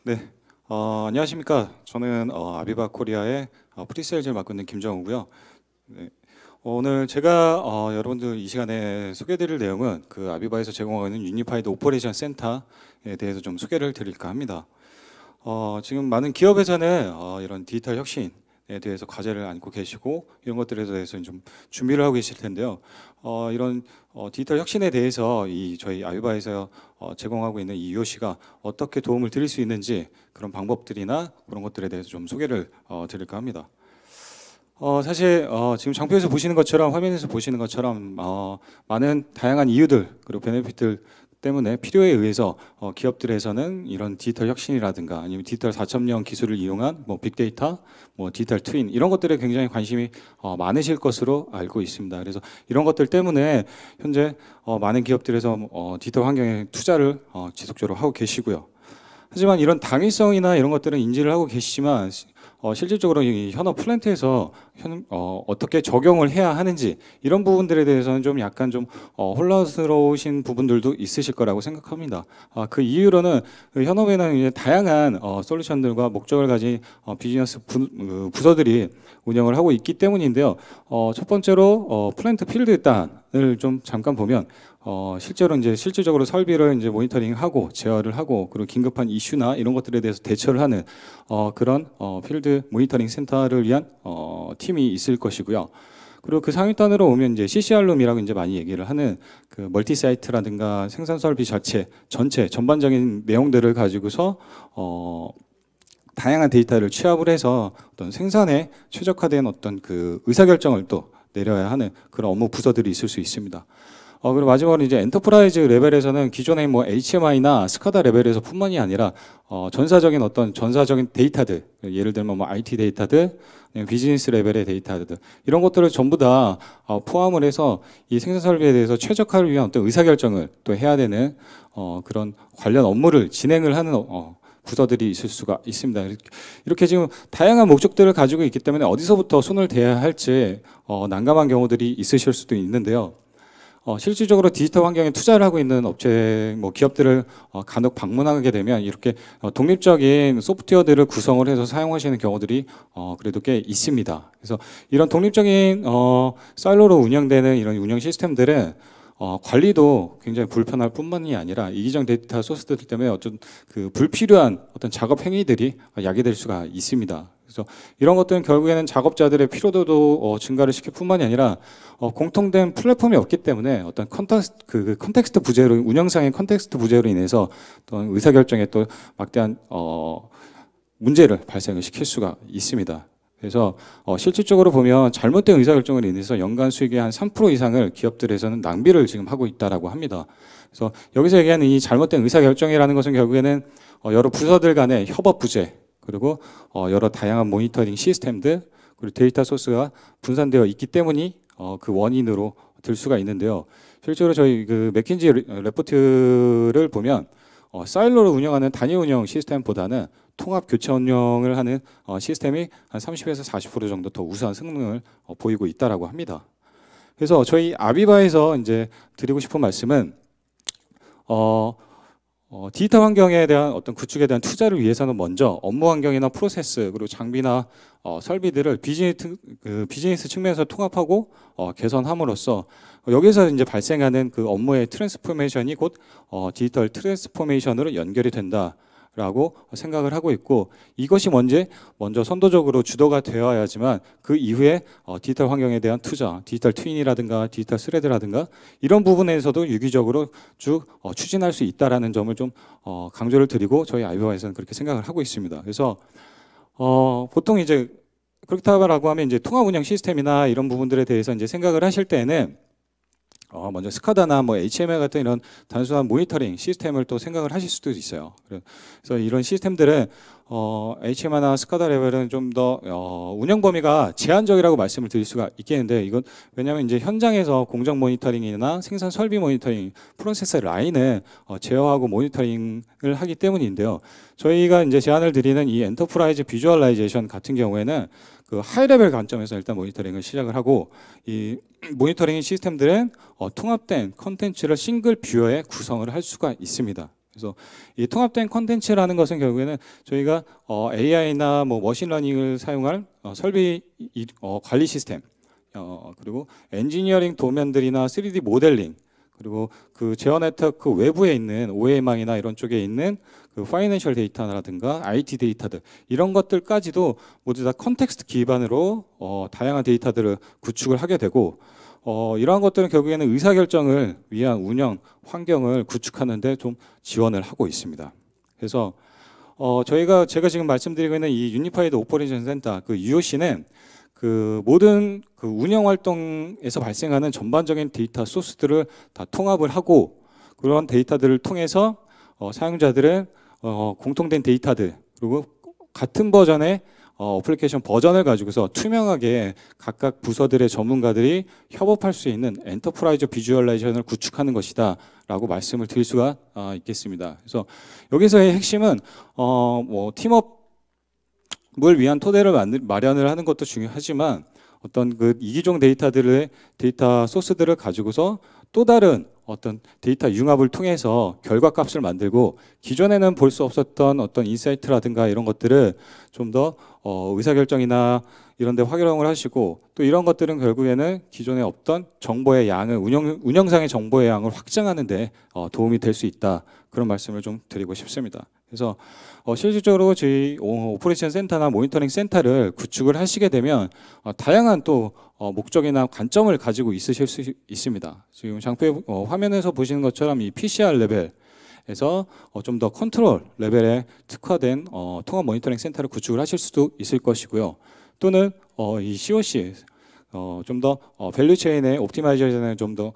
네, 안녕하십니까. 저는 아비바 코리아의 프리세일즈를 맡고 있는 김정우고요. 네, 오늘 제가 여러분들 이 시간에 소개드릴 내용은 그 아비바에서 제공하고 있는 유니파이드 오퍼레이션 센터에 대해서 좀 소개를 드릴까 합니다. 지금 많은 기업에서는 이런 디지털 혁신에 대해서 과제를 안고 계시고 이런 것들에 대해서 좀 준비를 하고 계실 텐데요. 이런 디지털 혁신에 대해서 저희 아비바에서 제공하고 있는 이 UOC가 어떻게 도움을 드릴 수 있는지 그런 방법들이나 그런 것들에 대해서 좀 소개를 드릴까 합니다. 사실 지금 장표에서 보시는 것처럼 화면에서 보시는 것처럼 많은 다양한 이유들 그리고 베네핏들 때문에 필요에 의해서 기업들에서는 이런 디지털 혁신이라든가 아니면 디지털 4.0 기술을 이용한 뭐 빅데이터, 뭐 디지털 트윈 이런 것들에 굉장히 관심이 많으실 것으로 알고 있습니다. 그래서 이런 것들 때문에 현재 많은 기업들에서 디지털 환경에 투자를 지속적으로 하고 계시고요. 하지만 이런 당위성이나 이런 것들은 인지를 하고 계시지만 실질적으로 이 현업 플랜트에서 어떻게 적용을 해야 하는지 이런 부분들에 대해서는 좀 약간 좀 혼란스러우신 부분들도 있으실 거라고 생각합니다. 그 이유로는 그 현업에는 이제 다양한 솔루션들과 목적을 가진 비즈니스 부서들이 운영을 하고 있기 때문인데요. 첫 번째로 플랜트 필드 단을 좀 잠깐 보면 실질적으로 설비를 이제 모니터링하고 제어를 하고 그리고 긴급한 이슈나 이런 것들에 대해서 대처를 하는 그런 필드 모니터링 센터를 위한 팀이 있을 것이고요. 그리고 그 상위단으로 오면 이제 CCR룸이라고 이제 많이 얘기를 하는 그 멀티 사이트라든가 생산 설비 전체 전반적인 내용들을 가지고서 다양한 데이터를 취합을 해서 어떤 생산에 최적화된 어떤 그 의사결정을 또 내려야 하는 그런 업무 부서들이 있을 수 있습니다. 그리고 마지막으로 이제 엔터프라이즈 레벨에서는 기존의 뭐 HMI나 스카다 레벨에서 뿐만이 아니라 전사적인 데이터들, 예를 들면 뭐 IT 데이터들, 비즈니스 레벨의 데이터들 이런 것들을 전부 다 포함을 해서 이 생산 설비에 대해서 최적화를 위한 어떤 의사결정을 또 해야 되는 그런 관련 업무를 진행을 하는 부서들이 있을 수가 있습니다. 이렇게 지금 다양한 목적들을 가지고 있기 때문에 어디서부터 손을 대야 할지 난감한 경우들이 있으실 수도 있는데요. 실질적으로 디지털 환경에 투자를 하고 있는 업체, 뭐 기업들을 간혹 방문하게 되면 이렇게 독립적인 소프트웨어들을 구성을 해서 사용하시는 경우들이 그래도 꽤 있습니다. 그래서 이런 독립적인 사일로로 운영되는 이런 운영 시스템들은 관리도 굉장히 불편할 뿐만이 아니라 이기적 데이터 소스들 때문에 어떤 그 불필요한 어떤 작업 행위들이 야기될 수가 있습니다. 그래서 이런 것들은 결국에는 작업자들의 피로도도 증가를 시킬 뿐만이 아니라 공통된 플랫폼이 없기 때문에 어떤 컨텍스트 부재로 운영상의 컨텍스트 부재로 인해서 어떤 의사결정에 또 막대한 문제를 발생을 시킬 수가 있습니다. 그래서 실질적으로 보면 잘못된 의사결정을 인해서 연간 수익의 한 3% 이상을 기업들에서는 낭비를 지금 하고 있다라고 합니다. 그래서 여기서 얘기하는 이 잘못된 의사결정이라는 것은 결국에는 여러 부서들 간의 협업 부재 그리고 여러 다양한 모니터링 시스템들 그리고 데이터 소스가 분산되어 있기 때문이 그 원인으로 들 수가 있는데요. 실제로 저희 그 맥킨지 레포트를 보면 사일로로 운영하는 단위 운영 시스템보다는 통합 교체 운영을 하는 시스템이 한 30에서 40% 정도 더 우수한 성능을 보이고 있다라고 합니다. 그래서 저희 아비바에서 이제 드리고 싶은 말씀은 디지털 환경에 대한 어떤 구축에 대한 투자를 위해서는 먼저 업무 환경이나 프로세스 그리고 장비나 설비들을 비즈니스 측면에서 통합하고 개선함으로써 여기서 이제 발생하는 그 업무의 트랜스포메이션이 곧 디지털 트랜스포메이션으로 연결이 된다라고 생각을 하고 있고 이것이 먼저 선도적으로 주도가 되어야지만 그 이후에 디지털 환경에 대한 투자, 디지털 트윈이라든가 디지털 스레드라든가 이런 부분에서도 유기적으로 쭉 추진할 수 있다라는 점을 좀 강조를 드리고 저희 아이비와에서는 그렇게 생각을 하고 있습니다. 그래서 보통 이제 그렇다고 하면 이제 통합 운영 시스템이나 이런 부분들에 대해서 이제 생각을 하실 때는 먼저 스카다나 뭐 HMI 같은 이런 단순한 모니터링 시스템을 또 생각을 하실 수도 있어요. 그래서 이런 시스템들은 HMI나 스카다 레벨은 좀 더 운영 범위가 제한적이라고 말씀을 드릴 수가 있겠는데 이건 왜냐하면 이제 현장에서 공정 모니터링이나 생산 설비 모니터링 프로세스 라인을 제어하고 모니터링을 하기 때문인데요. 저희가 이제 제안을 드리는 이 엔터프라이즈 비주얼라이제이션 같은 경우에는 그 하이 레벨 관점에서 일단 모니터링을 시작을 하고, 이 모니터링 시스템들은 통합된 컨텐츠를 싱글 뷰어에 구성을 할 수가 있습니다. 그래서 이 통합된 컨텐츠라는 것은 결국에는 저희가 AI나 뭐 머신러닝을 사용할 설비 관리 시스템, 그리고 엔지니어링 도면들이나 3D 모델링, 그리고 그 제어 네트워크 외부에 있는 OA망이나 이런 쪽에 있는 그 파이낸셜 데이터라든가 IT 데이터들, 이런 것들까지도 모두 다 컨텍스트 기반으로 다양한 데이터들을 구축을 하게 되고, 이러한 것들은 결국에는 의사결정을 위한 운영 환경을 구축하는데 좀 지원을 하고 있습니다. 그래서 제가 지금 말씀드리고 있는 이 유니파이드 오퍼레이션 센터, 그 UOC는 그 모든 그 운영 활동에서 발생하는 전반적인 데이터 소스들을 다 통합을 하고, 그런 데이터들을 통해서 사용자들은 공통된 데이터들, 그리고 같은 버전의 어플리케이션 버전을 가지고서 투명하게 각각 부서들의 전문가들이 협업할 수 있는 엔터프라이즈 비주얼라이제이션을 구축하는 것이다 라고 말씀을 드릴 수가 있겠습니다. 그래서 여기서의 핵심은 뭐 팀업 을 위한 토대를 마련을 하는 것도 중요하지만, 어떤 그 이기종 데이터 소스들을 가지고서 또 다른 어떤 데이터 융합을 통해서 결과값을 만들고, 기존에는 볼 수 없었던 어떤 인사이트라든가 이런 것들을 좀 더 의사결정이나 이런 데 활용을 하시고, 또 이런 것들은 결국에는 기존에 없던 정보의 양을 운영상의 정보의 양을 확장하는 데 도움이 될 수 있다, 그런 말씀을 좀 드리고 싶습니다. 그래서 실질적으로 저희 오퍼레이션 센터나 모니터링 센터를 구축을 하시게 되면 다양한 또 목적이나 관점을 가지고 있으실 수 있습니다. 지금 장표에 화면에서 보시는 것처럼 이 PCR 레벨에서 좀 더 컨트롤 레벨에 특화된 통합 모니터링 센터를 구축을 하실 수도 있을 것이고요. 또는 이 COC 좀 더 밸류 체인의 옵티마이제이션에 좀 더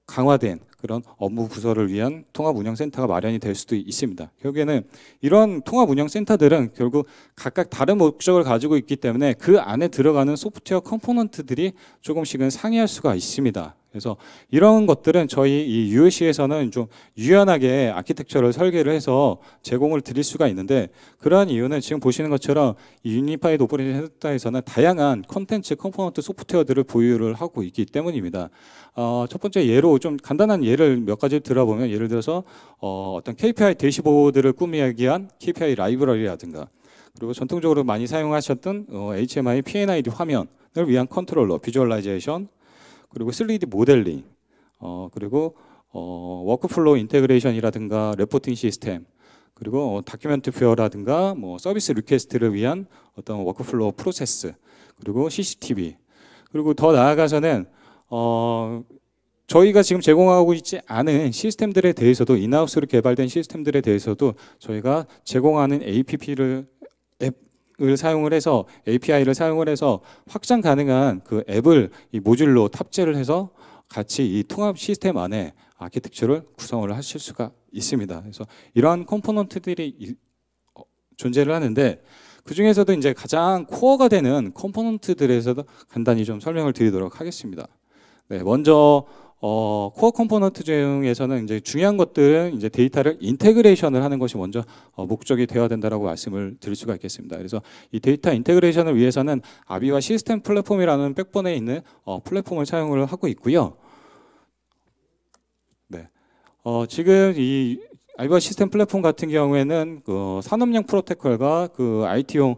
강화된 그런 업무 부서를 위한 통합 운영 센터가 마련이 될 수도 있습니다. 결국에는 이런 통합 운영 센터들은 결국 각각 다른 목적을 가지고 있기 때문에 그 안에 들어가는 소프트웨어 컴포넌트들이 조금씩은 상이할 수가 있습니다. 그래서 이런 것들은 저희 이 UOC에서는 좀 유연하게 아키텍처를 설계를 해서 제공을 드릴 수가 있는데, 그러한 이유는 지금 보시는 것처럼 이 유니파이드 오퍼레이션 센터에서는 다양한 컨텐츠 컴포넌트 소프트웨어들을 보유를 하고 있기 때문입니다. 첫 번째 예로 좀 간단한 예를 몇 가지 들어보면, 예를 들어서 어떤 KPI 대시보드를 꾸미기 위한 KPI 라이브러리라든가, 그리고 전통적으로 많이 사용하셨던 HMI P&ID 화면을 위한 컨트롤러 비주얼라이제이션, 그리고 3D 모델링, 그리고 워크플로우 인테그레이션이라든가 레포팅 시스템, 그리고 다큐멘트 뷰어라든가 뭐 서비스 리퀘스트를 위한 어떤 워크플로우 프로세스, 그리고 CCTV, 그리고 더 나아가서는 저희가 지금 제공하고 있지 않은 시스템들에 대해서도, 인하우스로 개발된 시스템들에 대해서도 저희가 제공하는 API를 사용을 해서, API를 사용을 해서 확장 가능한 그 앱을 이 모듈로 탑재를 해서 같이 이 통합 시스템 안에 아키텍처를 구성을 하실 수가 있습니다. 그래서 이러한 컴포넌트들이 존재를 하는데, 그 중에서도 이제 가장 코어가 되는 컴포넌트들에서도 간단히 좀 설명을 드리도록 하겠습니다. 네, 먼저 코어 컴포넌트 중에서는 이제 중요한 것들은 이제 데이터를 인테그레이션을 하는 것이 먼저 목적이 되어야 된다라고 말씀을 드릴 수가 있겠습니다. 그래서 이 데이터 인테그레이션을 위해서는 아비와 시스템 플랫폼이라는 백본에 있는 플랫폼을 사용을 하고 있고요. 네, 지금 이 아비와 시스템 플랫폼 같은 경우에는 그 산업용 프로토콜과 그 IT용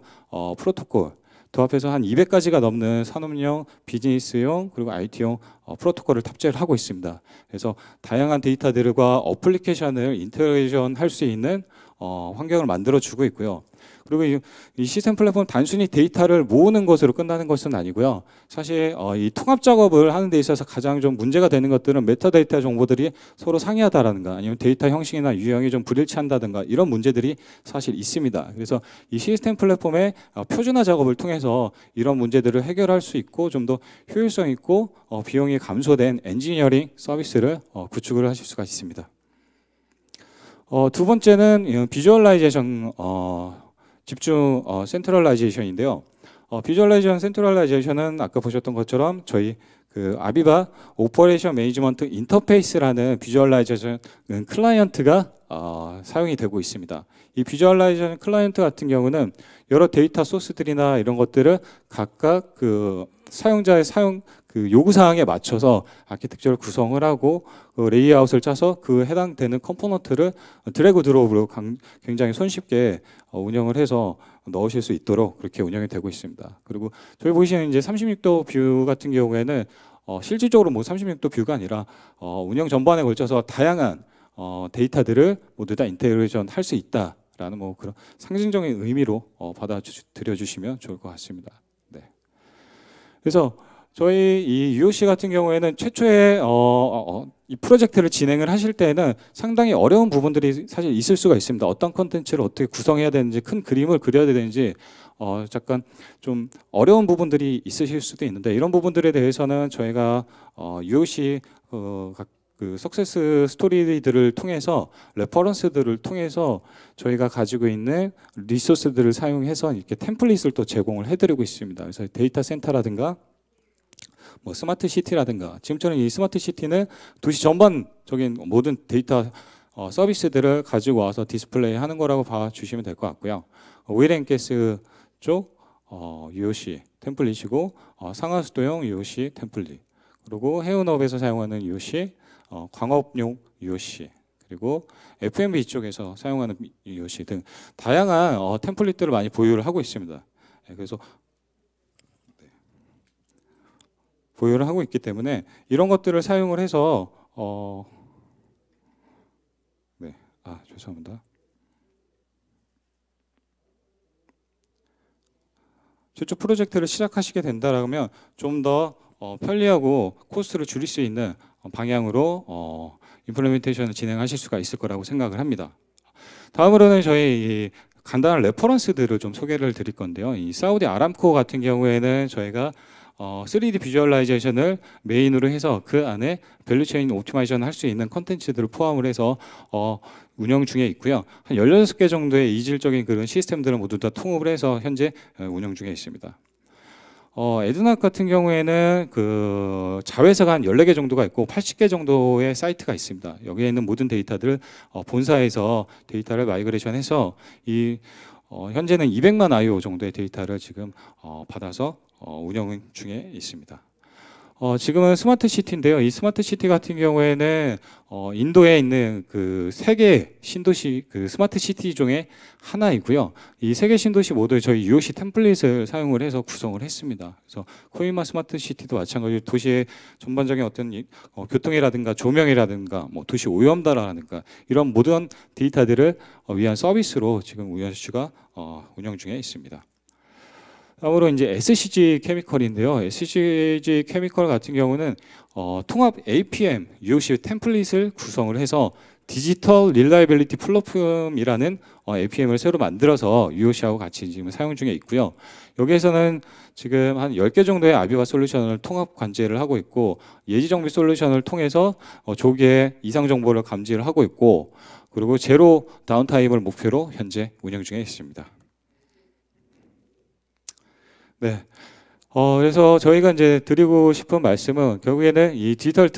프로토콜 도합해서 한 200가지가 넘는 산업용, 비즈니스용, 그리고 IT용 프로토콜을 탑재를 하고 있습니다. 그래서 다양한 데이터들과 어플리케이션을 인테그레이션 할 수 있는 환경을 만들어주고 있고요. 그리고 이 시스템 플랫폼은 단순히 데이터를 모으는 것으로 끝나는 것은 아니고요. 사실 이 통합 작업을 하는 데 있어서 가장 좀 문제가 되는 것들은 메타데이터 정보들이 서로 상이하다라든가, 아니면 데이터 형식이나 유형이 좀 불일치한다든가, 이런 문제들이 사실 있습니다. 그래서 이 시스템 플랫폼의 표준화 작업을 통해서 이런 문제들을 해결할 수 있고, 좀 더 효율성 있고 비용이 감소된 엔지니어링 서비스를 구축을 하실 수가 있습니다. 두 번째는 비주얼라이제이션 집중 센트럴라이제이션인데요. 비주얼라이제이션 센트럴라이제이션은 아까 보셨던 것처럼 저희 그 아비바 오퍼레이션 매니지먼트 인터페이스라는 비주얼라이제이션 클라이언트가 사용이 되고 있습니다. 이 비주얼라이제이션 클라이언트 같은 경우는 여러 데이터 소스들이나 이런 것들을 각각 그 사용자의 그 요구 사항에 맞춰서 아키텍처를 구성을 하고 그 레이아웃을 짜서 그 해당되는 컴포넌트를 드래그 드롭으로 굉장히 손쉽게 운영을 해서 넣으실 수 있도록 그렇게 운영이 되고 있습니다. 그리고 저희 보시는 이제 36도 뷰 같은 경우에는 실질적으로 뭐 36도 뷰가 아니라 운영 전반에 걸쳐서 다양한 데이터들을 모두 다 인테그레이션 할 수 있다라는 뭐 그런 상징적인 의미로 받아들여 주시면 좋을 것 같습니다. 네. 그래서 저희 이 UOC 같은 경우에는 최초에 이 프로젝트를 진행을 하실 때는 상당히 어려운 부분들이 사실 있을 수가 있습니다. 어떤 컨텐츠를 어떻게 구성해야 되는지, 큰 그림을 그려야 되는지 잠깐 좀 어려운 부분들이 있으실 수도 있는데, 이런 부분들에 대해서는 저희가 UOC 그 석세스 스토리들을 통해서, 레퍼런스들을 통해서 저희가 가지고 있는 리소스들을 사용해서 이렇게 템플릿을 또 제공을 해드리고 있습니다. 그래서 데이터 센터라든가 뭐 스마트 시티라든가, 지금처럼 이 스마트 시티는 도시 전반적인 모든 데이터 서비스들을 가지고 와서 디스플레이 하는 거라고 봐주시면 될 것 같고요. 오일앤가스 쪽 UOC 템플릿이고, 상하수도용 UOC 템플릿, 그리고 해운업에서 사용하는 UOC, 광업용 UOC, 그리고 F&B 쪽에서 사용하는 UOC 등 다양한 템플릿들을 많이 보유를 하고 있습니다. 그래서 보유를 하고 있기 때문에 이런 것들을 사용을 해서 네, 죄송합니다. 최초 프로젝트를 시작하시게 된다면 좀 더 편리하고 코스트를 줄일 수 있는 방향으로 임플리멘테이션을 진행하실 수가 있을 거라고 생각을 합니다. 다음으로는 저희 간단한 레퍼런스들을 좀 소개를 드릴 건데요. 이 사우디 아람코 같은 경우에는 저희가 3D 비주얼라이제이션을 메인으로 해서 그 안에 밸류체인 옵티마이제이션 할 수 있는 컨텐츠들을 포함을 해서 운영 중에 있고요. 한 16개 정도의 이질적인 그런 시스템들을 모두 다 통합을 해서 현재 운영 중에 있습니다. 에드낙 같은 경우에는 그 자회사가 한 14개 정도가 있고 80개 정도의 사이트가 있습니다. 여기에 있는 모든 데이터들을 본사에서 데이터를 마이그레이션해서 현재는 200만 IO 정도의 데이터를 지금 받아서 운영 중에 있습니다. 지금은 스마트 시티인데요. 이 스마트 시티 같은 경우에는 인도에 있는 그 세 개 신도시, 그 스마트 시티 중에 하나이고요. 이 세 개 신도시 모두 저희 UOC 템플릿을 사용을 해서 구성을 했습니다. 그래서 코히마 스마트 시티도 마찬가지로 도시의 전반적인 어떤 교통이라든가 조명이라든가 뭐 도시 오염도라든가 이런 모든 데이터들을 위한 서비스로 지금 UOC가 운영 중에 있습니다. 다음으로 이제 SCG 케미컬인데요. SCG 케미컬 같은 경우는 통합 APM UOC 템플릿을 구성을 해서 디지털 릴라이빌리티 플랫폼이라는 APM을 새로 만들어서 UOC하고 같이 지금 사용 중에 있고요. 여기에서는 지금 한 10개 정도의 아비바 솔루션을 통합 관제를 하고 있고, 예지 정비 솔루션을 통해서 조기에 이상 정보를 감지를 하고 있고, 그리고 제로 다운타임을 목표로 현재 운영 중에 있습니다. 네. 그래서 저희가 이제 드리고 싶은 말씀은 결국에는 이 디지털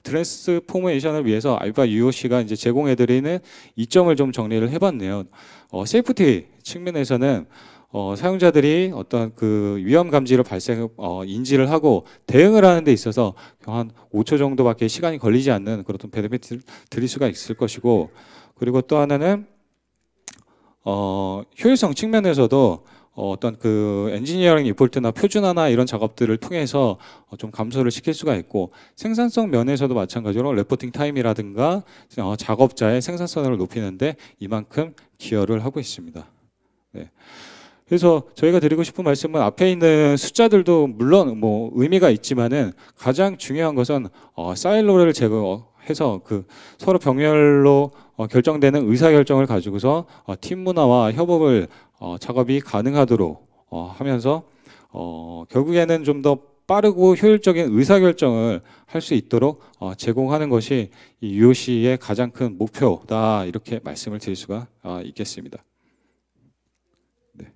트랜스포메이션을 위해서 아비바 UOC가 이제 제공해드리는 이점을 좀 정리를 해봤네요. 세이프티 측면에서는 사용자들이 어떤 그 위험 감지를 인지를 하고 대응을 하는 데 있어서 한 5초 정도밖에 시간이 걸리지 않는 그런 베네피트를 드릴 수가 있을 것이고, 그리고 또 하나는 효율성 측면에서도 어떤 그 엔지니어링 리포트나 표준화나 이런 작업들을 통해서 좀 감소를 시킬 수가 있고, 생산성 면에서도 마찬가지로 레포팅 타임이라든가 작업자의 생산성을 높이는데 이만큼 기여를 하고 있습니다. 네. 그래서 저희가 드리고 싶은 말씀은 앞에 있는 숫자들도 물론 뭐 의미가 있지만은 가장 중요한 것은 사일로를 제거해서 그 서로 병렬로 결정되는 의사결정을 가지고서 팀 문화와 협업을 작업이 가능하도록 하면서 결국에는 좀 더 빠르고 효율적인 의사결정을 할 수 있도록 제공하는 것이 이 UOC의 가장 큰 목표다, 이렇게 말씀을 드릴 수가 있겠습니다. 네.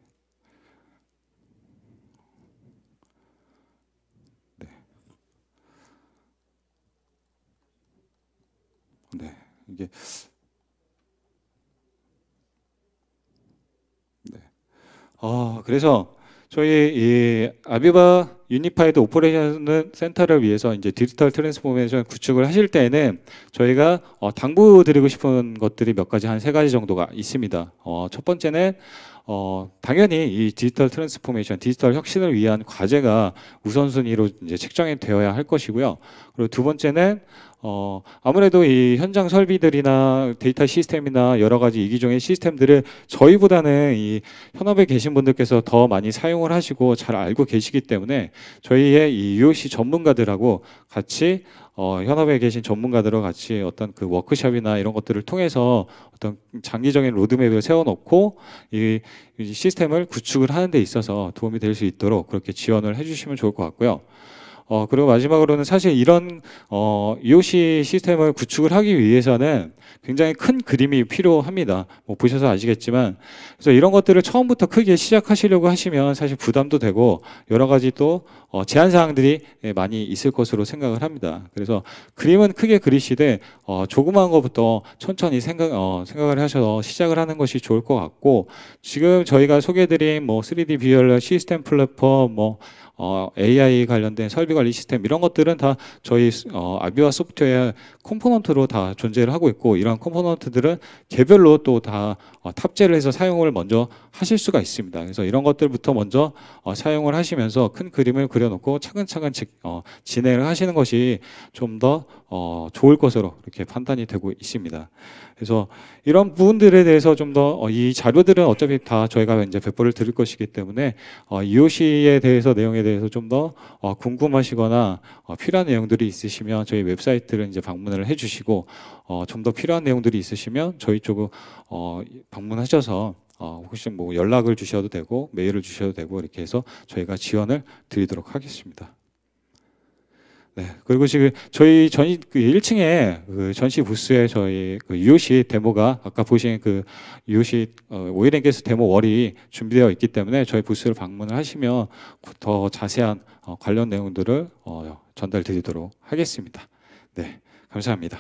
네. 네, 이게 네. 그래서 저희 이 아비바 유니파이드 오퍼레이션 센터를 위해서 이제 디지털 트랜스포메이션 구축을 하실 때에는 저희가 당부드리고 싶은 것들이 몇 가지 한 세 가지 정도가 있습니다. 첫 번째는 당연히 이 디지털 트랜스포메이션, 디지털 혁신을 위한 과제가 우선순위로 이제 책정이 되어야 할 것이고요. 그리고 두 번째는 아무래도 이 현장 설비들이나 데이터 시스템이나 여러 가지 이기종의 시스템들을 저희보다는 이 현업에 계신 분들께서 더 많이 사용을 하시고 잘 알고 계시기 때문에 저희의 이 UOC 전문가들하고 같이 현업에 계신 전문가들과 같이 어떤 그 워크숍이나 이런 것들을 통해서 어떤 장기적인 로드맵을 세워놓고 이 시스템을 구축을 하는 데 있어서 도움이 될 수 있도록 그렇게 지원을 해주시면 좋을 것 같고요. 그리고 마지막으로는 사실 이런 EOC 시스템을 구축을 하기 위해서는 굉장히 큰 그림이 필요합니다. 뭐 보셔서 아시겠지만, 그래서 이런 것들을 처음부터 크게 시작하시려고 하시면 사실 부담도 되고 여러 가지 또 제한 사항들이 많이 있을 것으로 생각을 합니다. 그래서 그림은 크게 그리시되 조그마한 것부터 천천히 생각을 하셔서 시작을 하는 것이 좋을 것 같고, 지금 저희가 소개해드린 뭐 3D 비주얼 시스템 플랫폼, 뭐 AI 관련된 설비 관리 시스템 이런 것들은 다 저희 아비와 소프트웨어 컴포넌트로 다 존재를 하고 있고, 이런 컴포넌트들은 개별로 또 다 탑재를 해서 사용을 먼저 하실 수가 있습니다. 그래서 이런 것들부터 먼저 사용을 하시면서 큰 그림을 그려놓고 차근차근 진행을 하시는 것이 좀 더 좋을 것으로 이렇게 판단이 되고 있습니다. 그래서 이런 부분들에 대해서 좀 더 이 자료들은 어차피 다 저희가 이제 배포를 드릴 것이기 때문에 EOC에 대해서 내용에 대해서 좀 더 궁금하시거나 필요한 내용들이 있으시면 저희 웹사이트를 이제 방문을 해주시고 좀 더 필요한 내용들이 있으시면 저희 쪽으로 방문하셔서 혹시 뭐 연락을 주셔도 되고 메일을 주셔도 되고 이렇게 해서 저희가 지원을 드리도록 하겠습니다. 네, 그리고 지금 저희 그 1층에 그 전시 부스에 저희 그 UOC 데모가 아까 보신 그 UOC 오일앤가스 데모 월이 준비되어 있기 때문에 저희 부스를 방문을 하시면 더 자세한 관련 내용들을 전달 드리도록 하겠습니다. 네, 감사합니다.